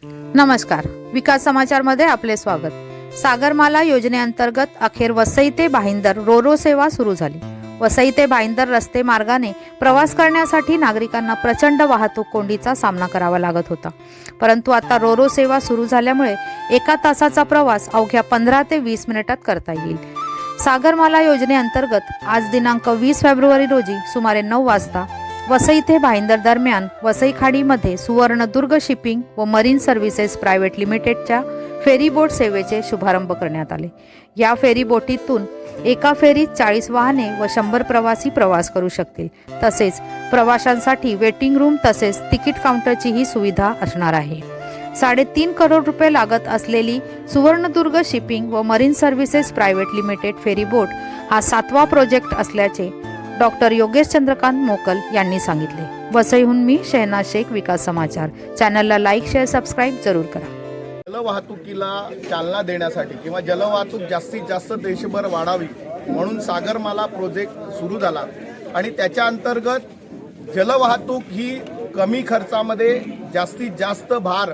नमस्कार, विकास समाचारमध्ये आपले स्वागत। सागरमाला योजनेअंतर्गत अखेर वसई ते भाईंदर रोरो सेवा सुरू झाली। वसई ते भाईंदर रस्ते मार्गाने प्रवास करण्यासाठी नागरिकांना प्रचंड वाहतूक कोंडीचा सामना करावा लागत होता, परंतु आता रोरो सेवा सुरू झाल्यामुळे 1 तासाचा प्रवास अवघ्या 15 ते 20 मिनिटात करता येईल। सागरमाला योजनेअंतर्गत आज दिनांक 20 फेब्रुवारी रोजी सुमारे 9 वाजता वसई ते भाईंदर दरम्यान वसई खाडीमध्ये सुवर्णदुर्ग शिपिंग व मरीन सर्व्हिसेस प्रायव्हेट लिमिटेडच्या फेरी बोट सेवेचे शुभारंभ करण्यात आले। या फेरी बोटीतून एका फेरीत 40 वाहने व 100 प्रवासी प्रवास करू शकतील। तसेच प्रवाशांसाठी वेटिंग रूम तसेच तिकीट काउंटरची ही सुविधा असणार आहे। 3.5 करोड रुपये लागत असलेली सुवर्णदुर्ग शिपिंग व marine services private limited ferry boat हा 7वा प्रोजेक्ट असल्याचे डॉक्टर योगेश चंद्रकांत मोकल यांनी सांगितले। वसईहून मी शहनाज शेख, विकास समाचार। चॅनलला लाईक, शेअर, सबस्क्राईब जरूर करा। जलवाहतुकीला चालना देण्यासाठी किंवा जलवाहतूक जास्तीत जास्त देशभर वाढावी म्हणून सागरमाला प्रोजेक्ट सुरू झाला आणि त्याच्या अंतर्गत जलवाहतूक ही कमी खर्चामध्ये जास्तीत जास्त भार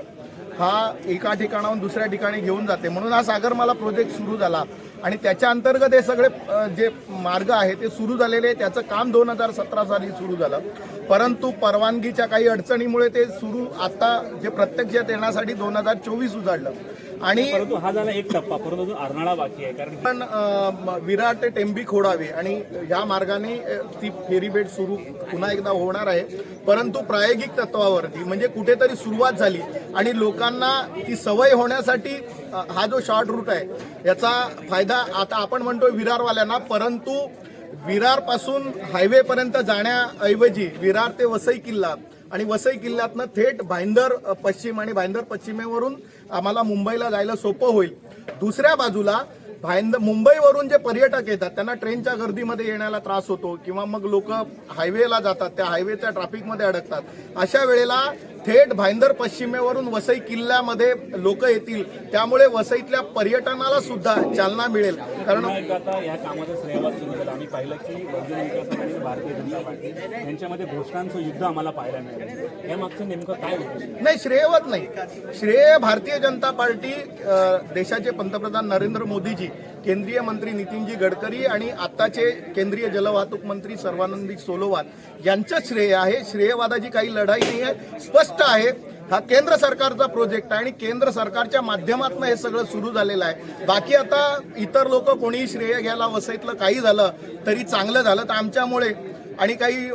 हा एका ठिकाणाहून दुसऱ्या ठिकाणी घेऊन जाते, म्हणून हा सागरमाला प्रोजेक्ट सुरू झाला आणि त्याच्या अंतर्गत हे सगळे जे मार्ग आहे ते सुरू झालेले। त्याचं काम 2017 साली सुरू झालं, परंतु परवानगीच्या काही अडचणीमुळे ते सुरू आता जे प्रत्यक्षात येण्यासाठी 2024 उजाडलं आणि परंतु हा झाला एक टप्पा, परंतु अर्नाळा बाकी आहे। कारण पण विरार ते टेंबी खोडावे आणि या मार्गाने ती फेरी बेट सुरू पुन्हा एकदा होणार आहे, परंतु प्रायोगिक तत्वावरती, म्हणजे कुठेतरी सुरुवात झाली आणि लोकांना ती सवय होण्यासाठी हा जो शॉर्ट रूट आहे याचा फायदा आता आपण म्हणतोय विरारवाल्यांना, परंतु विरार पासून हायवे पर्यंत जाण्याऐवजी विरार ते वसई किल्ला आणि वसई किल्ल्यातनं थेट भाईंदर पश्चिम आणि भाईंदर पश्चिमेवरून आम्हाला मुंबईला जायला सोपं होईल। दुसऱ्या बाजूला मुंबईवरून जे पर्यटक येतात त्यांना ट्रेनच्या गर्दीमध्ये येण्याला त्रास होतो किंवा मग लोक हायवेला जातात, त्या हायवेच्या ट्रॅफिकमध्ये अडकतात। अशा वेळेला थेट भाईंदर पश्चिमेवरून वसई किल्ल्यामध्ये लोक येतील, त्यामुळे वसईतल्या पर्यटनाला सुद्धा चालना मिळेल। कारण आता या कामाचा श्रेयवाद सुरू झाला। आम्ही पाहिलं की बहुजन विकास आघाडी, भारतीय जनता पार्टी यांच्यामध्ये घोषणांचं युद्ध आम्हाला पाहायला मिळालं। या मागचं नेमकं काय होतं? नाही, श्रेयवाद नाही, श्रेय भारतीय जनता पार्टी, देशाचे पंतप्रधान नरेंद्र मोदीजी, केंद्रीय मंत्री नितीनजी गडकरी आणि आताचे केंद्रीय जलवाहतूक मंत्री सर्वानंद सोनोवाल यांचं श्रेय आहे। श्रेयवादाची काही लढाई नाही आहे, स्पष्ट आहे हा केंद्र सरकारचा प्रोजेक्ट आहे आणि केंद्र सरकारच्या माध्यमातून हे सगळं सुरू झालेलं आहे। बाकी आता इतर लोक कोणीही श्रेय घ्यायला, वसईतलं काही झालं तरी चांगलं झालं तर आमच्यामुळे आणि काही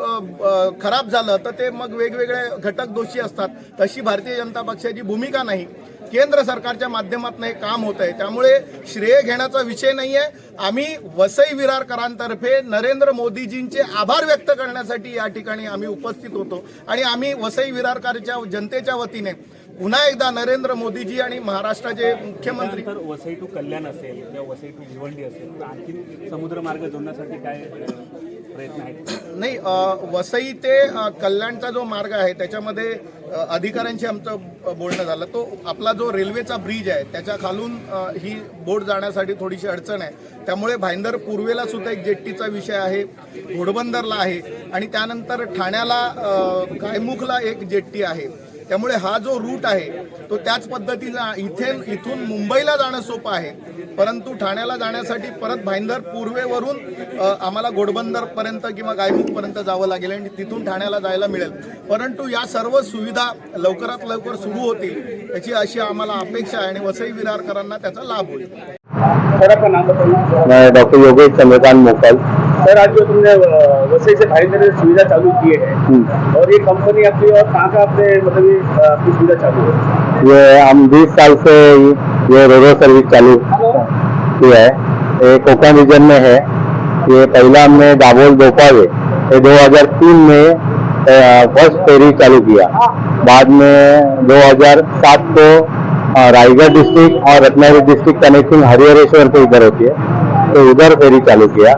खराब झालं तर ते मग वेगवेगळे घटक दोषी असतात, तशी भारतीय जनता पक्षाची भूमिका नाही। केंद्र सरकारच्या माध्यमातून हे काम होत आहे, त्यामुळे श्रेय घेण्याचा विषय नाही आहे। आम्ही वसई विरारकरांतर्फे नरेंद्र मोदीजींचे आभार व्यक्त करण्यासाठी या ठिकाणी आम्ही उपस्थित होतो आणि आम्ही वसई विरारकरच्या जनतेच्या वतीने पुन्हा एकदा नरेंद्र मोदीजी आणि महाराष्ट्राचे मुख्यमंत्री वसई टू कल्याण असेल किंवा वसई टू भिवंडी असेल तर आणखी समुद्रमार्ग जोडण्यासाठी काय प्रयत्न आहेत? नाही, वसई ते कल्याणचा जो मार्ग आहे त्याच्यामध्ये अधिकाऱ्यांशी आमचं बोलणं झालं। तो आपला जो रेल्वेचा ब्रिज आहे त्याच्या खालून ही बोट जाण्यासाठी थोडीशी अडचण आहे, त्यामुळे भाईंदर पूर्वेला सुद्धा एक जेट्टीचा विषय आहे, घोडबंदरला आहे आणि त्यानंतर ठाण्याला गायमुखला एक जेट्टी आहे। त्यामुळे हा जो रूट आहे तो त्याच पद्धतीचा इथून मुंबईला जाणं सोपं आहे, परंतु ठाण्याला जाण्यासाठी परत भाईंदर पूर्वेवरून आम्हाला घोडबंदरपर्यंत किंवा गायमुखपर्यंत जावं लागेल आणि तिथून ठाण्याला जायला मिळेल। परंतु या सर्व सुविधा लवकरात लवकर सुरू होतील याची अशी आम्हाला अपेक्षा आहे आणि वसई विरारकरांना त्याचा लाभ होईल। मैं डॉक्टर योगेश चंद्रकांत मोकल। सर, आज जो तुमने वसई से भाईंदर सुविधा चालू की है और ये कंपनी आपकी और कहाँ आपने मतलब आपकी सुविधा चालू है? ये हम 20 साल से ये रोरो सर्विस चालू किया है। ये कोकण रीजन में है। ये पहला हमने दाभोल दोपावे 2003 में फर्स्ट फेरी चालू किया, बाद में 2007 को रायगढ़ डिस्ट्रिक्ट और रत्नागिरी डिस्ट्रिक्ट कनेक्टिंग हरिहरेश्वर से इधर होती है तो उधर फेरी चालू किया।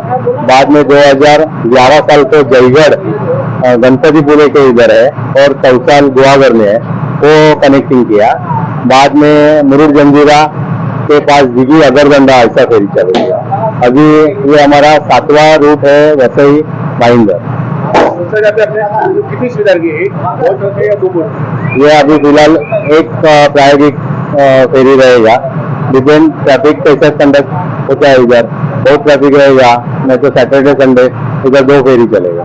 बाद में 2011 साल को जयगढ़ गणपतिपुरे के इधर है और कौसाल गुहागर में है, वो कनेक्टिंग किया। बाद में मुरुड जंजीरा के पास दिघी अगरदंडा ऐसा फेरी चालू किया। अभी ये हमारा 7वां रूट है वसई भाईंदर। सर, आपने कितनी सुविधा की है? 1 बोट या 2 बोट? ये अभी फिलहाल एक प्रायोगिक फेरी रहेगा। डिपेंड ट्रैफिक कैसे कंडक्ट होता है, इधर बहुत ट्रैफिक रहेगा, नहीं तो सैटरडे संडे इधर 2 फेरी चलेगा।